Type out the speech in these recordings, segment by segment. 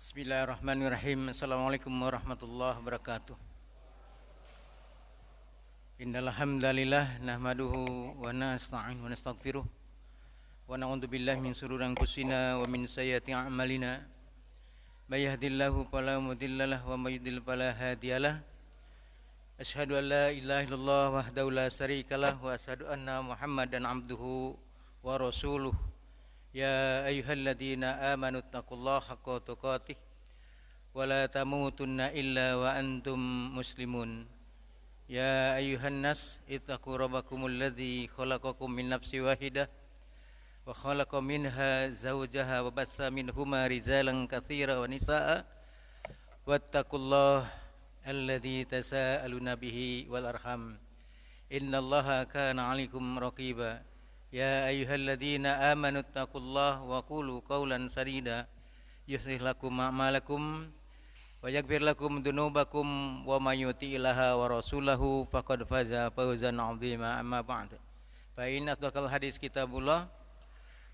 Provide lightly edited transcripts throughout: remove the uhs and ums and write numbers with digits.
Bismillahirrahmanirrahim. Assalamualaikum warahmatullahi wabarakatuh. Innal hamdalillah nahmaduhu wa nasta'in wa nastaghfiruh wa na'udzu billahi min shururi anfusina wa min sayyiati a'malina. May yahdihillahu fala mudhillalah wa may yudhlil fala hadiyalah. Asyhadu an la ilaha illallah wahdahu la syarikalah wa asyhadu anna Muhammadan abduhu wa rasuluh. Ya ayyuhalladzina amanu taqullaha haqqa tuqatih wa la tamutunna illa wa antum muslimun. Ya ayyuhan nas ittaqu rabbakumul ladzi khalaqakum min nafsin wahidah wa khalaqa minha zawjaha wa bassa minhuma rijalan katsiran wa nisaa'a wattaqullaha alladzi tasaaluna bihi wal arham innallaha kana 'alaikum raqiba. Ya ayyuhalladzina amanu taqullaha wa qulu qawlan sadida yuslih lakum a'malakum wa yaghfir lakum dzunubakum wa may yuti'illaha wa rasulahu faqad faza fawzan 'azima. Amma ba'd. Fa inna asdaqal hadis kitabullah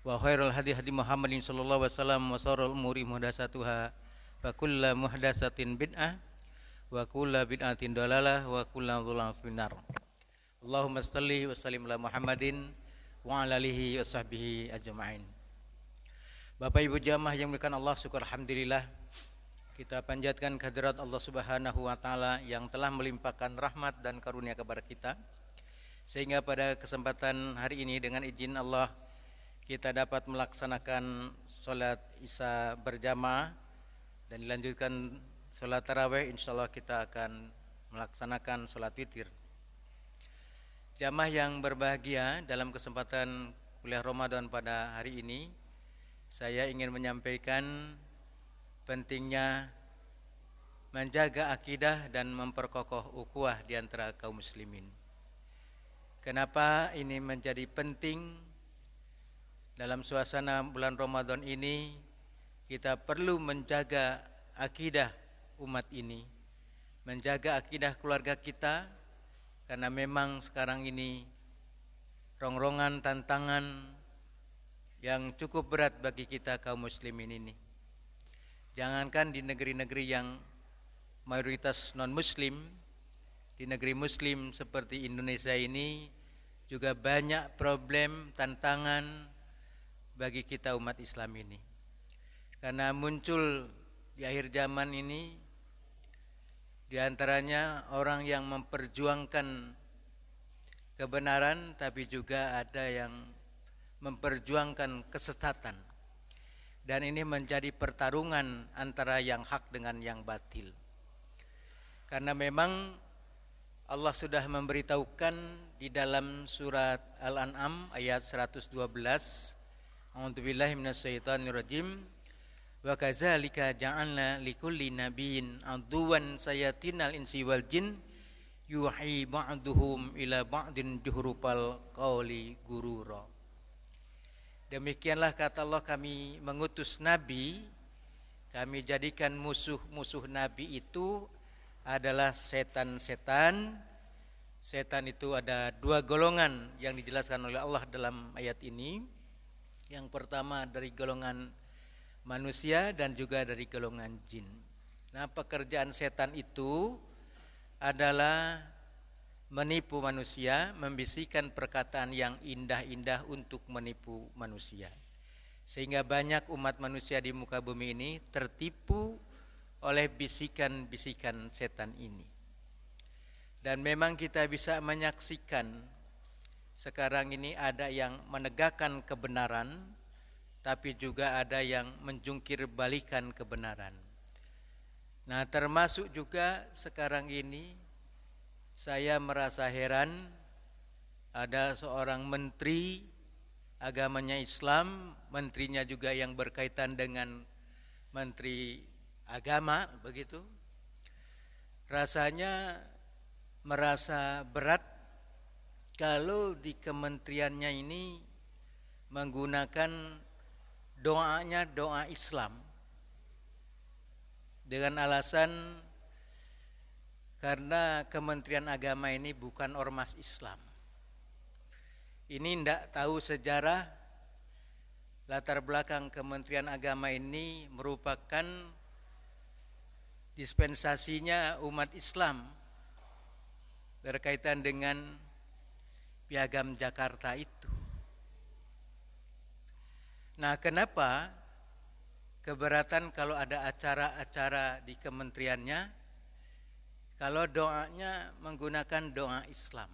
wa khairul hadi hadi Muhammadin sallallahu alaihi wasallam wa sharrul umuri muhdatsatuha fa kullu muhdatsatin bid'ah wa kullu bid'atin dalalah wa kullu dhalalah finnar. Allahumma shalli wa sallim ala Muhammadin wa ala alihi wa sahbihi ajma'in. Bapak Ibu jamaah yang dimuliakan Allah, syukur alhamdulillah kita panjatkan kehadirat Allah Subhanahu wa taala yang telah melimpahkan rahmat dan karunia kepada kita, sehingga pada kesempatan hari ini dengan izin Allah kita dapat melaksanakan salat Isya berjamaah dan dilanjutkan salat tarawih. Insyaallah kita akan melaksanakan salat witir. Jamaah yang berbahagia, dalam kesempatan kuliah Ramadan pada hari ini saya ingin menyampaikan pentingnya menjaga akidah dan memperkokoh ukhuwah di antara kaum muslimin. Kenapa ini menjadi penting? Dalam suasana bulan Ramadan ini kita perlu menjaga akidah umat ini, menjaga akidah keluarga kita, karena memang sekarang ini rongrongan tantangan yang cukup berat bagi kita kaum muslimin ini. Jangankan di negeri-negeri yang mayoritas non-muslim, di negeri muslim seperti Indonesia ini juga banyak problem, tantangan bagi kita umat Islam ini. Karena muncul di akhir zaman ini di antaranya orang yang memperjuangkan kebenaran, tapi juga ada yang memperjuangkan kesesatan. Dan ini menjadi pertarungan antara yang hak dengan yang batil. Karena memang Allah sudah memberitahukan di dalam surat Al-An'am ayat 112, A'udzubillahi minasyaitonirrajim. Wa kadzalika ja'alna likulli nabiyyin aduwan sayatinal insi wal jin yuhi ba'duhum ila ba'din juhrupal qawli gurura. Demikianlah kata Allah, kami mengutus nabi, kami jadikan musuh-musuh nabi itu adalah setan-setan. Setan itu ada dua golongan yang dijelaskan oleh Allah dalam ayat ini. Yang pertama dari golongan manusia dan juga dari golongan jin. Nah, pekerjaan setan itu adalah menipu manusia, membisikkan perkataan yang indah-indah untuk menipu manusia. Sehingga banyak umat manusia di muka bumi ini tertipu oleh bisikan-bisikan setan ini. Dan memang kita bisa menyaksikan sekarang ini ada yang menegakkan kebenaran, tapi juga ada yang menjungkir balikan kebenaran. Nah, termasuk juga sekarang ini saya merasa heran, ada seorang menteri agamanya Islam, menterinya juga yang berkaitan dengan menteri agama, begitu. Rasanya merasa berat kalau di kementeriannya ini menggunakan doanya doa Islam dengan alasan karena Kementerian Agama ini bukan ormas Islam. Ini tidak tahu sejarah latar belakang Kementerian Agama ini merupakan dispensasinya umat Islam berkaitan dengan Piagam Jakarta itu. Nah, kenapa keberatan kalau ada acara-acara di kementeriannya, kalau doanya menggunakan doa Islam?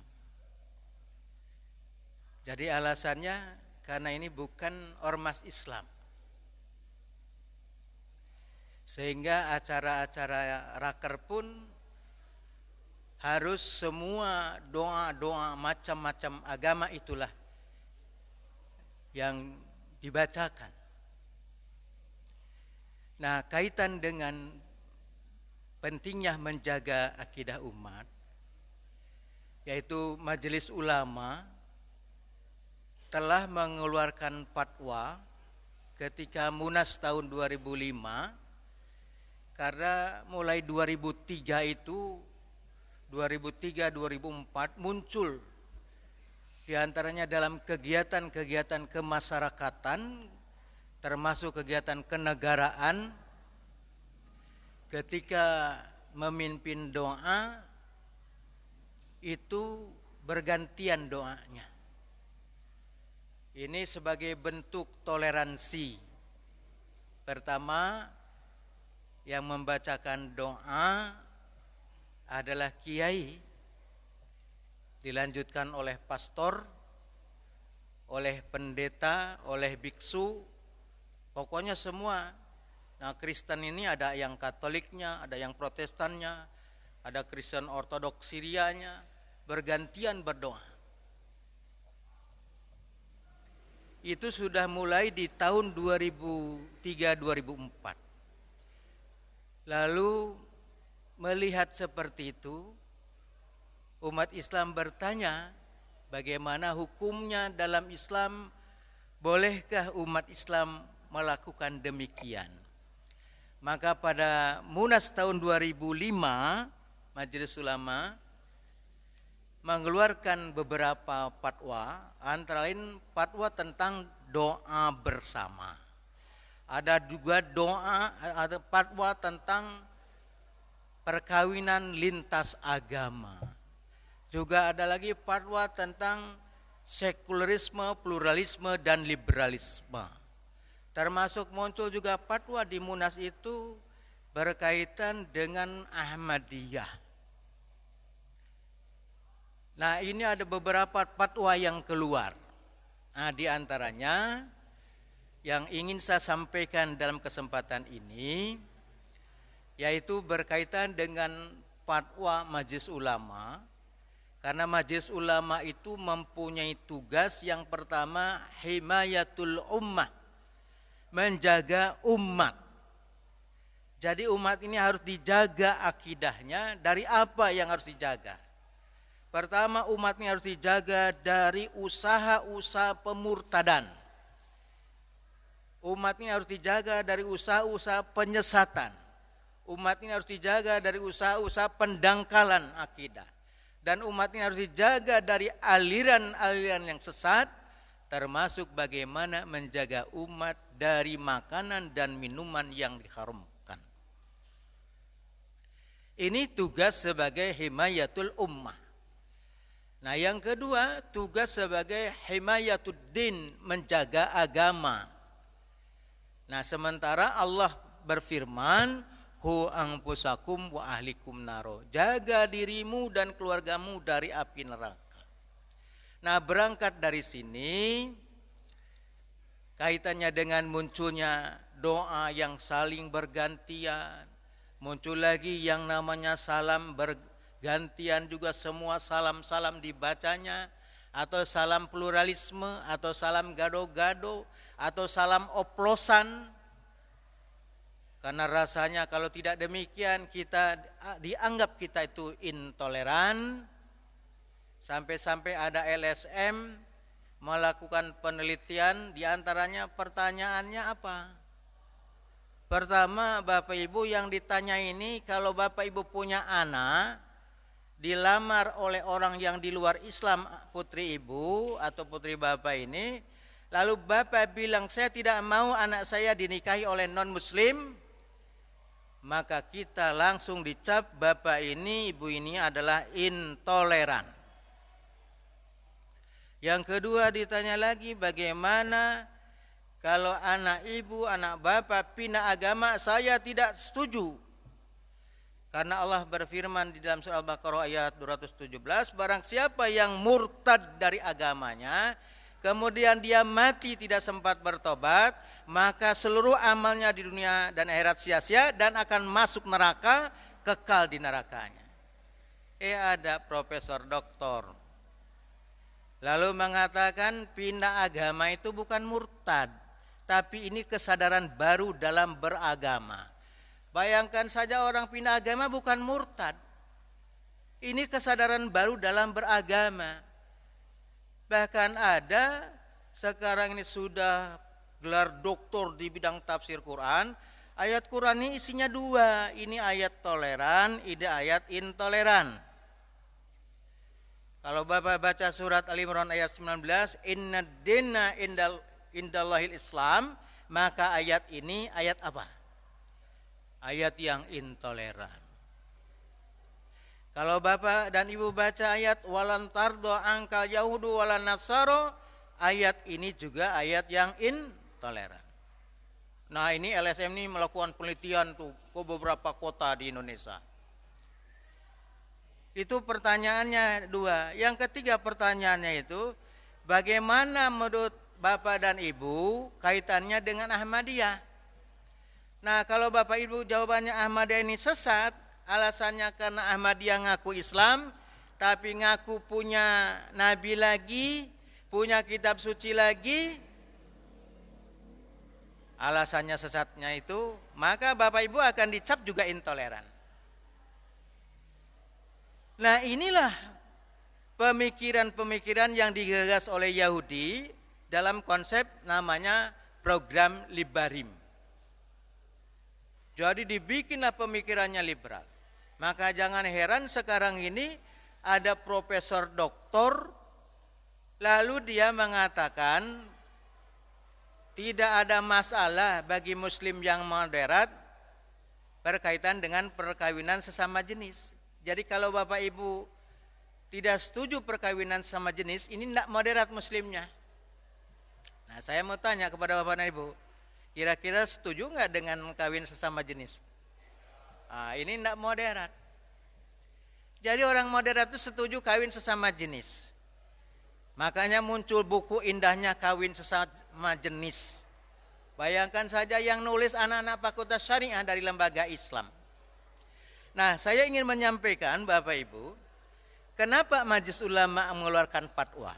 Jadi alasannya karena ini bukan ormas Islam. Sehingga acara-acara raker pun harus semua doa-doa macam-macam agama itulah yang dibacakan. Nah, kaitan dengan pentingnya menjaga akidah umat, yaitu Majelis Ulama telah mengeluarkan fatwa ketika Munas tahun 2005, karena mulai 2003 itu 2003-2004 muncul di antaranya dalam kegiatan-kegiatan kemasyarakatan termasuk kegiatan kenegaraan, ketika memimpin doa itu bergantian doanya. Ini sebagai bentuk toleransi. Pertama, yang membacakan doa adalah kiai, dilanjutkan oleh pastor, oleh pendeta, oleh biksu, pokoknya semua. Nah, Kristen ini ada yang Katoliknya, ada yang Protestannya, ada Kristen Ortodoks Syrianya, bergantian berdoa. Itu sudah mulai di tahun 2003-2004. Lalu melihat seperti itu, umat Islam bertanya, bagaimana hukumnya dalam Islam? Bolehkah umat Islam melakukan demikian? Maka pada Munas tahun 2005, Majelis Ulama mengeluarkan beberapa fatwa, antara lain fatwa tentang doa bersama. Ada juga ada fatwa tentang perkawinan lintas agama. Juga ada lagi fatwa tentang sekularisme, pluralisme, dan liberalisme. Termasuk muncul juga fatwa di Munas itu berkaitan dengan Ahmadiyah. Nah, ini ada beberapa fatwa yang keluar. Nah, di antaranya yang ingin saya sampaikan dalam kesempatan ini, yaitu berkaitan dengan fatwa Majelis Ulama. Karena Majelis Ulama itu mempunyai tugas yang pertama, himayatul ummah, menjaga umat. Jadi umat ini harus dijaga akidahnya. Dari apa yang harus dijaga? Pertama, umat ini harus dijaga dari usaha-usaha pemurtadan. Umat ini harus dijaga dari usaha-usaha penyesatan. Umat ini harus dijaga dari usaha-usaha pendangkalan akidah. Dan umat ini harus dijaga dari aliran-aliran yang sesat, termasuk bagaimana menjaga umat dari makanan dan minuman yang diharamkan. Ini tugas sebagai himayatul ummah. Nah, yang kedua, tugas sebagai himayatud din, menjaga agama. Nah, sementara Allah berfirman, hu anfusakum wa ahlikum naro, jaga dirimu dan keluargamu dari api neraka. Nah, berangkat dari sini, kaitannya dengan munculnya doa yang saling bergantian, muncul lagi yang namanya salam bergantian juga, semua salam-salam dibacanya, atau salam pluralisme, atau salam gado-gado, atau salam oplosan. Karena rasanya kalau tidak demikian kita dianggap kita itu intoleran. Sampai-sampai ada LSM melakukan penelitian, diantaranya pertanyaannya apa? Pertama, Bapak Ibu yang ditanya ini, kalau Bapak Ibu punya anak dilamar oleh orang yang di luar Islam, putri Ibu atau putri Bapak ini, lalu Bapak bilang saya tidak mau anak saya dinikahi oleh non muslim, maka kita langsung dicap bapak ini, ibu ini adalah intoleran. Yang kedua ditanya lagi, bagaimana kalau anak ibu, anak bapak pindah agama? Saya tidak setuju. Karena Allah berfirman di dalam surah Al-Baqarah ayat 217, barang siapa yang murtad dari agamanya, kemudian dia mati tidak sempat bertobat, maka seluruh amalnya di dunia dan akhirat sia-sia dan akan masuk neraka, kekal di nerakanya. Ada profesor doktor lalu mengatakan pindah agama itu bukan murtad, tapi ini kesadaran baru dalam beragama. Bayangkan saja orang pindah agama bukan murtad, ini kesadaran baru dalam beragama. Bahkan ada sekarang ini sudah gelar doktor di bidang tafsir Quran. Ayat Quran ini isinya dua, ini ayat toleran, ini ayat intoleran. Kalau Bapak baca surat Ali Imran ayat 19, inna dina indallahil Islam, maka ayat ini ayat apa? Ayat yang intoleran. Kalau Bapak dan Ibu baca ayat walan tardo angkal yahudu walan nasaro, ayat ini juga ayat yang intoleran. Nah, ini LSM ini melakukan penelitian tuh ke beberapa kota di Indonesia. Itu pertanyaannya dua. Yang ketiga pertanyaannya itu, bagaimana menurut Bapak dan Ibu kaitannya dengan Ahmadiyah? Nah, kalau Bapak Ibu jawabannya Ahmadiyah ini sesat, alasannya karena Ahmadiyah ngaku Islam, tapi ngaku punya Nabi lagi, punya kitab suci lagi, alasannya sesatnya itu, maka Bapak Ibu akan dicap juga intoleran. Nah, inilah pemikiran-pemikiran yang digagas oleh Yahudi dalam konsep namanya program Libarim. Jadi dibikinlah pemikirannya liberal. Maka jangan heran sekarang ini ada profesor doktor, lalu dia mengatakan tidak ada masalah bagi muslim yang moderat berkaitan dengan perkawinan sesama jenis. Jadi kalau Bapak Ibu tidak setuju perkawinan sama jenis, ini tidak moderat muslimnya. Nah, saya mau tanya kepada Bapak dan Ibu, kira-kira setuju nggak dengan kawin sesama jenis? Nah, ini tidak moderat. Jadi orang moderat itu setuju kawin sesama jenis. Makanya muncul buku indahnya kawin sesama jenis. Bayangkan saja yang nulis anak-anak fakultas syariah dari lembaga Islam. Nah, saya ingin menyampaikan Bapak Ibu, kenapa Majelis Ulama mengeluarkan fatwa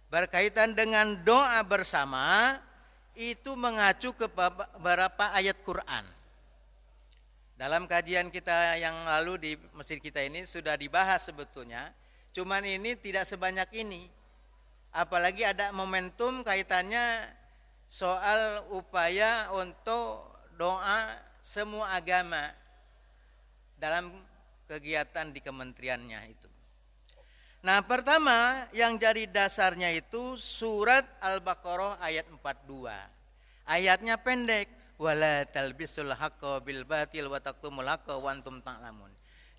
berkaitan dengan doa bersama, itu mengacu ke beberapa ayat Quran. Dalam kajian kita yang lalu di masjid kita ini sudah dibahas sebetulnya, cuman ini tidak sebanyak ini. Apalagi ada momentum kaitannya soal upaya untuk doa semua agama dalam kegiatan di kementeriannya itu. Nah, pertama yang jadi dasarnya itu surat Al-Baqarah ayat 42. Ayatnya pendek, wala talbisul haqqo bil batil wa taqtumul haqqo wa antum ta'lamun.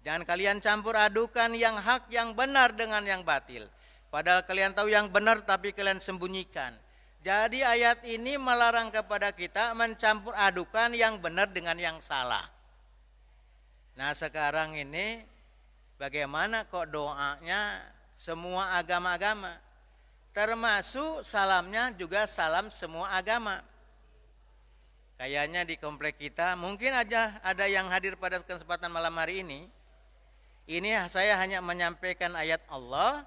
Jangan kalian campur adukan yang hak yang benar dengan yang batil. Padahal kalian tahu yang benar tapi kalian sembunyikan. Jadi ayat ini melarang kepada kita mencampur adukan yang benar dengan yang salah. Nah, sekarang ini bagaimana kok doanya semua agama-agama, termasuk salamnya juga salam semua agama. Kayaknya di komplek kita mungkin aja ada yang hadir pada kesempatan malam hari ini. Ini saya hanya menyampaikan ayat Allah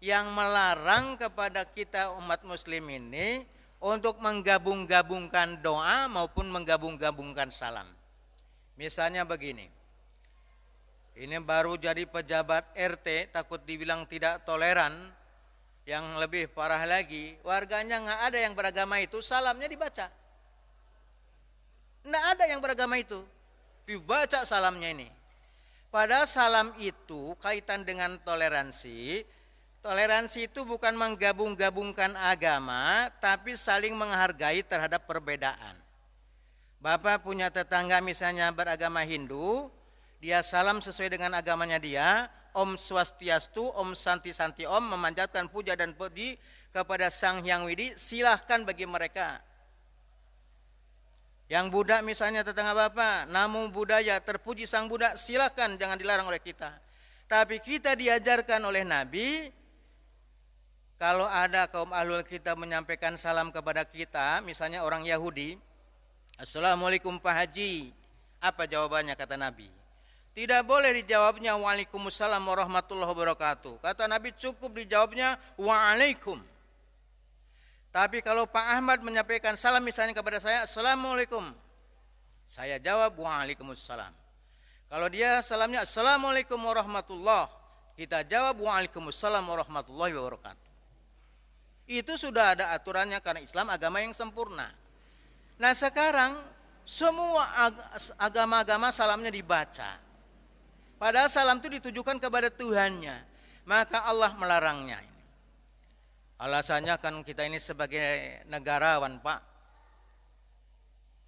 yang melarang kepada kita umat muslim ini untuk menggabung-gabungkan doa maupun menggabung-gabungkan salam. Misalnya begini. Ini baru jadi pejabat RT, takut dibilang tidak toleran. Yang lebih parah lagi, warganya nggak ada yang beragama itu, salamnya dibaca. Nggak ada yang beragama itu, dibaca salamnya ini. Padahal salam itu kaitan dengan toleransi. Toleransi itu bukan menggabung-gabungkan agama, tapi saling menghargai terhadap perbedaan. Bapak punya tetangga misalnya beragama Hindu, dia salam sesuai dengan agamanya dia, Om Swastiastu, Om Santi Santi Om, memanjatkan puja dan puji kepada Sang Hyang Widi, silahkan bagi mereka. Yang Buddha misalnya tetangga Bapak, Namo Buddhaya, terpuji Sang Buddha, silahkan, jangan dilarang oleh kita. Tapi kita diajarkan oleh Nabi, kalau ada kaum ahlul kita menyampaikan salam kepada kita, misalnya orang Yahudi, Assalamualaikum Pak Haji. Apa jawabannya kata Nabi? Tidak boleh dijawabnya Waalaikumsalam warahmatullahi wabarakatuh. Kata Nabi cukup dijawabnya Waalaikum. Tapi kalau Pak Ahmad menyampaikan salam misalnya kepada saya, Assalamualaikum, saya jawab Waalaikumsalam. Kalau dia salamnya Assalamualaikum warahmatullahi, kita jawab Waalaikumsalam warahmatullahi wabarakatuh. Itu sudah ada aturannya karena Islam agama yang sempurna. Nah sekarang semua agama-agama salamnya dibaca. Padahal salam itu ditujukan kepada Tuhannya. Maka Allah melarangnya. Alasannya kan kita ini sebagai negarawan Pak.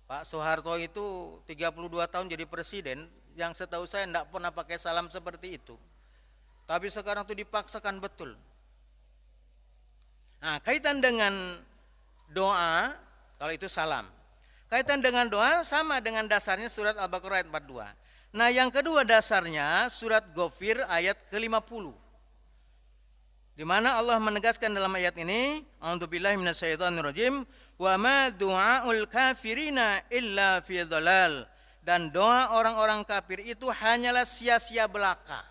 Pak Soeharto itu 32 tahun jadi presiden. Yang setahu saya tidak pernah pakai salam seperti itu. Tapi sekarang itu dipaksakan betul. Nah kaitan dengan doa, kalau itu salam. Kaitan dengan doa sama dengan dasarnya surat Al-Baqarah ayat 42. Nah yang kedua dasarnya surat Ghafir ayat ke-50. Di mana Allah menegaskan dalam ayat ini, A'udzubillahi minasyaitonirrajim, wa ma du'aul kafirina illa fi dhalal. Dan doa orang-orang kafir itu hanyalah sia-sia belaka.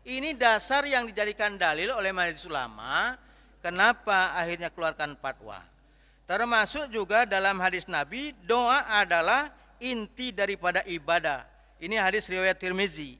Ini dasar yang dijadikan dalil oleh majelis ulama, kenapa akhirnya keluarkan fatwa. Termasuk juga dalam hadis Nabi, doa adalah inti daripada ibadah. Ini hadis riwayat Tirmizi.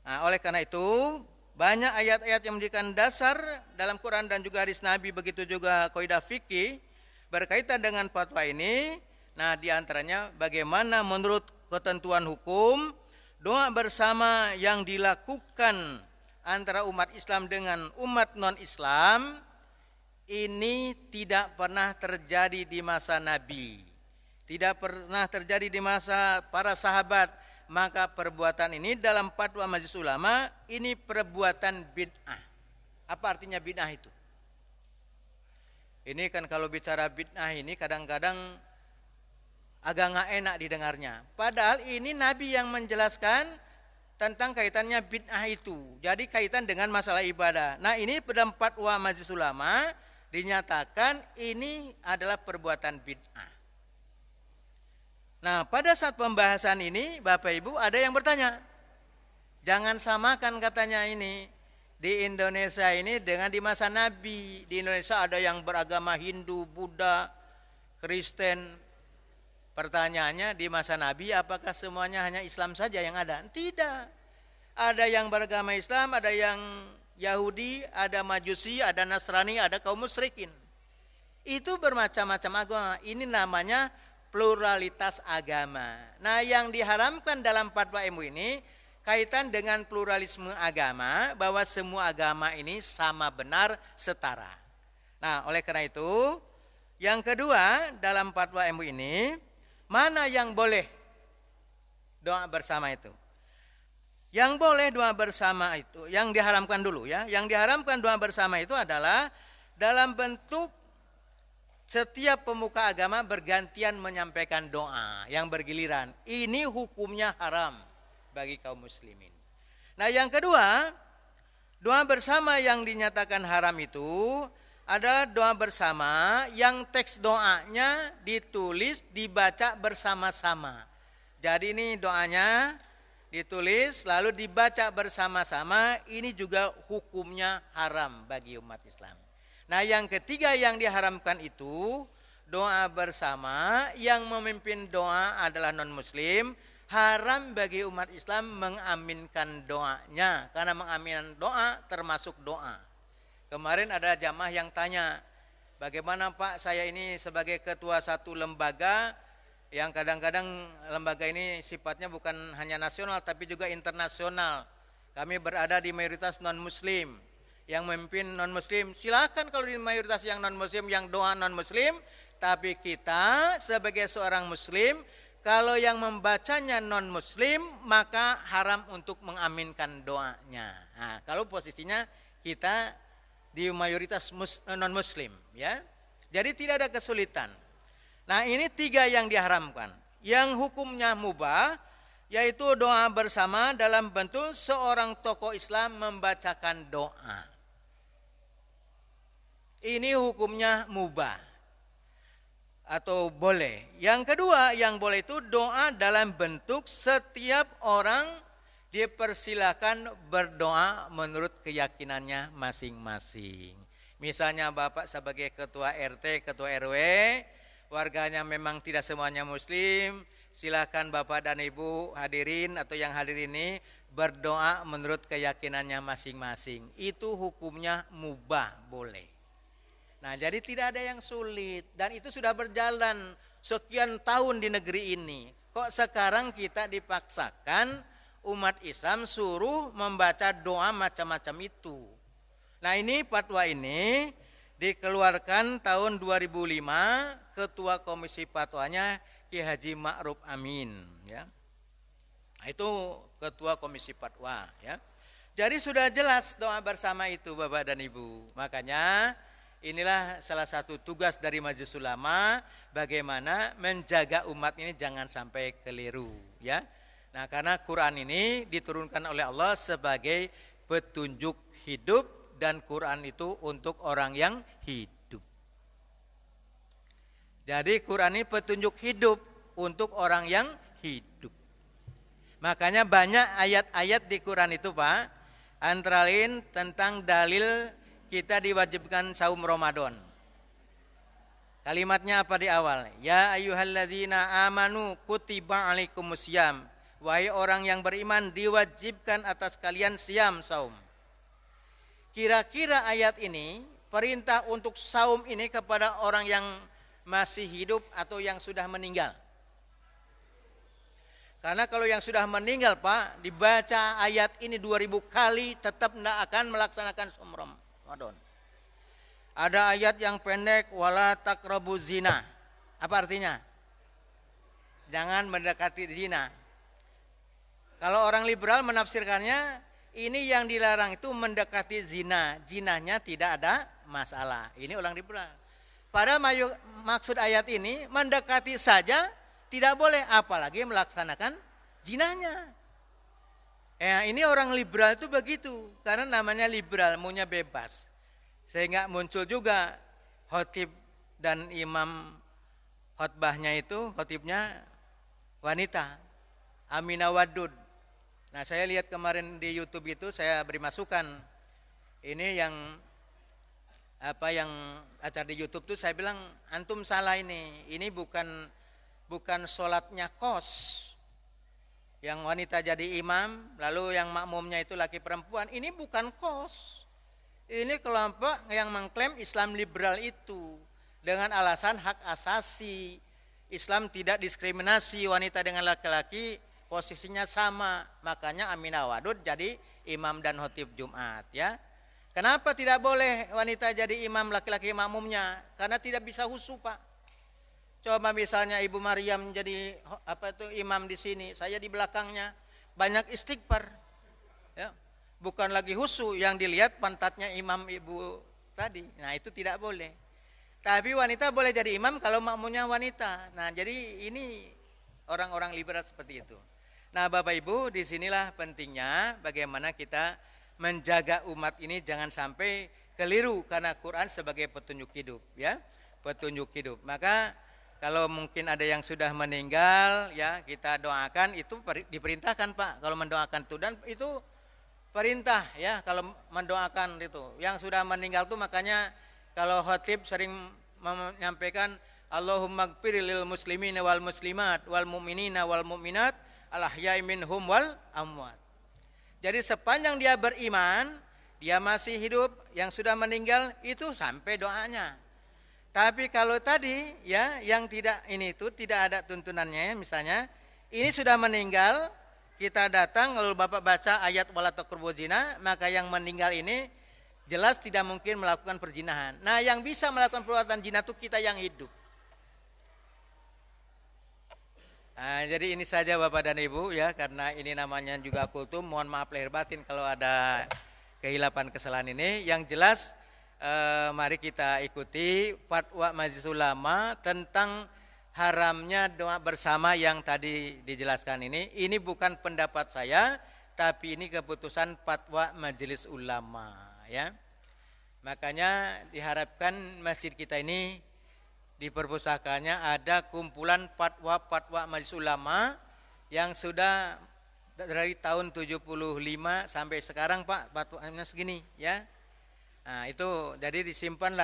Nah, oleh karena itu, banyak ayat-ayat yang menjadikan dasar dalam Quran dan juga hadis Nabi, begitu juga kaidah fikih berkaitan dengan fatwa ini. Nah, di antaranya bagaimana menurut ketentuan hukum, doa bersama yang dilakukan antara umat Islam dengan umat non-Islam, ini tidak pernah terjadi di masa Nabi, tidak pernah terjadi di masa para sahabat. Maka perbuatan ini dalam fatwa majelis ulama ini perbuatan bid'ah. Apa artinya bid'ah itu? Ini kan kalau bicara bid'ah ini kadang-kadang agak nggak enak didengarnya. Padahal ini Nabi yang menjelaskan tentang kaitannya bid'ah itu. Jadi kaitan dengan masalah ibadah. Nah ini dalam fatwa majelis ulama dinyatakan ini adalah perbuatan bid'ah. Nah pada saat pembahasan ini Bapak Ibu ada yang bertanya, jangan samakan katanya ini di Indonesia ini dengan di masa Nabi. Di Indonesia ada yang beragama Hindu, Buddha, Kristen. Pertanyaannya di masa Nabi apakah semuanya hanya Islam saja yang ada? Tidak. Ada yang beragama Islam, ada yang Yahudi, ada Majusi, ada Nasrani, ada kaum musyrikin. Itu bermacam-macam agama. Ini namanya pluralitas agama. Nah yang diharamkan dalam fatwa MUI ini kaitan dengan pluralisme agama, bahwa semua agama ini sama benar, setara. Nah oleh karena itu, yang kedua dalam fatwa MUI ini, mana yang boleh doa bersama itu? Yang boleh doa bersama itu, yang diharamkan dulu ya. Yang diharamkan doa bersama itu adalah dalam bentuk setiap pemuka agama bergantian menyampaikan doa yang bergiliran. Ini hukumnya haram bagi kaum muslimin. Nah yang kedua, doa bersama yang dinyatakan haram itu adalah doa bersama yang teks doanya ditulis, dibaca bersama-sama. Jadi ini doanya ditulis lalu dibaca bersama-sama, ini juga hukumnya haram bagi umat Islam. Nah yang ketiga yang diharamkan itu doa bersama yang memimpin doa adalah non muslim. Haram bagi umat Islam mengaminkan doanya, karena mengaminkan doa termasuk doa. Kemarin ada jamaah yang tanya, bagaimana Pak, saya ini sebagai ketua satu lembaga yang kadang-kadang lembaga ini sifatnya bukan hanya nasional tapi juga internasional. Kami berada di mayoritas non-muslim. Yang memimpin non-muslim, silakan kalau di mayoritas yang non-muslim, yang doa non-muslim, Tapi kita sebagai seorang muslim, kalau yang membacanya non muslim, maka haram untuk mengaminkan doanya. Nah, kalau posisinya kita di mayoritas non muslim, ya. Jadi tidak ada kesulitan. Nah, ini 3 yang diharamkan. Yang hukumnya mubah, yaitu doa bersama dalam bentuk seorang tokoh Islam membacakan doa. Ini hukumnya mubah atau boleh. Yang kedua yang boleh itu doa dalam bentuk setiap orang dipersilakan berdoa menurut keyakinannya masing-masing. Misalnya Bapak sebagai ketua RT, ketua RW, warganya memang tidak semuanya muslim, silakan Bapak dan Ibu hadirin atau yang hadir ini berdoa menurut keyakinannya masing-masing. Itu hukumnya mubah, boleh. Nah, jadi tidak ada yang sulit dan itu sudah berjalan sekian tahun di negeri ini. Kok sekarang kita dipaksakan umat Islam suruh membaca doa macam-macam itu. Nah, ini fatwa ini dikeluarkan tahun 2005, ketua komisi fatwanya Ki Haji Ma'ruf Amin, ya. Nah, itu ketua komisi fatwa, ya. Jadi sudah jelas doa bersama itu Bapak dan Ibu. Makanya inilah salah satu tugas dari Majelis Ulama, bagaimana menjaga umat ini jangan sampai keliru, ya. Nah, karena Quran ini diturunkan oleh Allah sebagai petunjuk hidup dan Quran itu untuk orang yang hidup. Jadi Quran ini petunjuk hidup untuk orang yang hidup. Makanya banyak ayat-ayat di Quran itu Pak, antara lain tentang dalil kita diwajibkan saum Ramadan. Kalimatnya apa di awal? Ya ayyuhalladzina amanu kutiba alaikumusiyam. Wahai orang yang beriman, diwajibkan atas kalian siam, saum. Kira-kira ayat ini perintah untuk saum ini kepada orang yang masih hidup atau yang sudah meninggal? Karena kalau yang sudah meninggal Pak, dibaca ayat ini 2000 kali tetap tidak akan melaksanakan saum Ramadan. Ada ayat yang pendek, wala taqrabu zina. Apa artinya? Jangan mendekati zina. Kalau orang liberal menafsirkannya, ini yang dilarang itu mendekati zina. Zinanya tidak ada masalah. Ini orang liberal. Padahal maksud ayat ini mendekati saja tidak boleh, apalagi melaksanakan zinanya. Ini orang liberal itu begitu, karena namanya liberal, maunya bebas. Sehingga muncul juga khotib dan imam khotbahnya itu, khotibnya wanita, Aminah Wadud. Nah, saya lihat kemarin di YouTube itu, saya beri masukan. Ini yang acara di YouTube tuh saya bilang antum salah ini. Ini bukan sholatnya kos. Yang wanita jadi imam, lalu yang makmumnya itu laki perempuan. Ini bukan kos. Ini kelompok yang mengklaim Islam liberal itu dengan alasan hak asasi. Islam tidak diskriminasi wanita dengan laki-laki, posisinya sama. Makanya Aminah Wadud jadi imam dan khotib Jumat, ya. Kenapa tidak boleh wanita jadi imam, laki-laki makmumnya? Karena tidak bisa husu, Pak. Coba misalnya Ibu Maryam jadi imam di sini, saya di belakangnya, banyak istighfar. Ya. Bukan lagi husu, yang dilihat pantatnya imam ibu tadi. Nah, itu tidak boleh. Tapi wanita boleh jadi imam kalau makmumnya wanita. Nah, jadi ini orang-orang liberal seperti itu. Nah, Bapak Ibu, disinilah pentingnya bagaimana kita menjaga umat ini jangan sampai keliru, karena Quran sebagai petunjuk hidup, ya, petunjuk hidup. Maka kalau mungkin ada yang sudah meninggal, ya kita doakan, itu diperintahkan Pak. Kalau mendoakan itu, dan itu perintah, ya, kalau mendoakan itu. Yang sudah meninggal itu makanya kalau khatib sering menyampaikan Allahumma gfir lil muslimina wal muslimat wal mu'minina wal mu'minat al-ahya'i minhum wal amwat. Jadi sepanjang dia beriman, dia masih hidup, yang sudah meninggal itu sampai doanya. Tapi kalau tadi, ya, yang tidak ini itu tidak ada tuntunannya, misalnya ini sudah meninggal, kita datang lalu Bapak baca ayat wala taqrabu zina, maka yang meninggal ini jelas tidak mungkin melakukan perzinahan. Nah, yang bisa melakukan perbuatan zina itu kita yang hidup. Jadi ini saja Bapak dan Ibu ya, karena ini namanya juga kultum. Mohon maaf lahir batin kalau ada kehilapan kesalahan ini. Yang jelas mari kita ikuti fatwa Majelis Ulama tentang haramnya doa bersama yang tadi dijelaskan ini. Ini bukan pendapat saya, tapi ini keputusan fatwa Majelis Ulama ya. Makanya diharapkan masjid kita ini di perpustakaannya ada kumpulan fatwa-fatwa Majelis Ulama yang sudah dari tahun 75 sampai sekarang Pak, fatwanya segini ya. Nah, itu jadi disimpan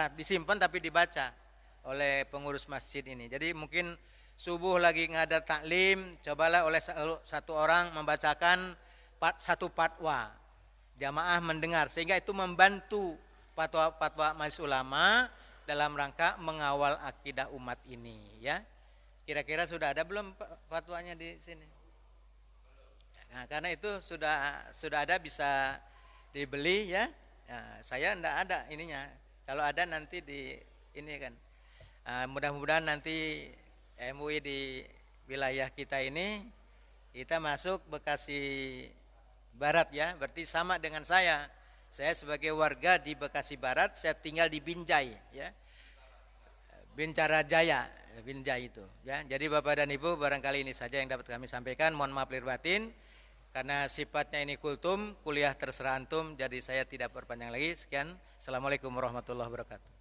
tapi dibaca oleh pengurus masjid ini. Jadi mungkin subuh lagi ngada taklim, cobalah oleh satu orang membacakan satu fatwa. Jamaah mendengar sehingga itu membantu fatwa-fatwa Majelis Ulama dalam rangka mengawal akidah umat ini ya. Kira-kira sudah ada belum fatwanya di sini? Nah, karena itu sudah ada bisa dibeli ya. Nah, saya enggak ada ininya. Kalau ada nanti di ini kan. Mudah-mudahan nanti MUI di wilayah kita ini kita masuk Bekasi Barat ya. Berarti sama dengan saya. Saya sebagai warga di Bekasi Barat, saya tinggal di Binjai ya. Bincarajaya, Binjai itu ya. Jadi Bapak dan Ibu, barangkali ini saja yang dapat kami sampaikan. Mohon maaf lahir batin karena sifatnya ini kultum, kuliah terserah antum, jadi saya tidak berpanjang lagi. Sekian. Assalamualaikum warahmatullahi wabarakatuh.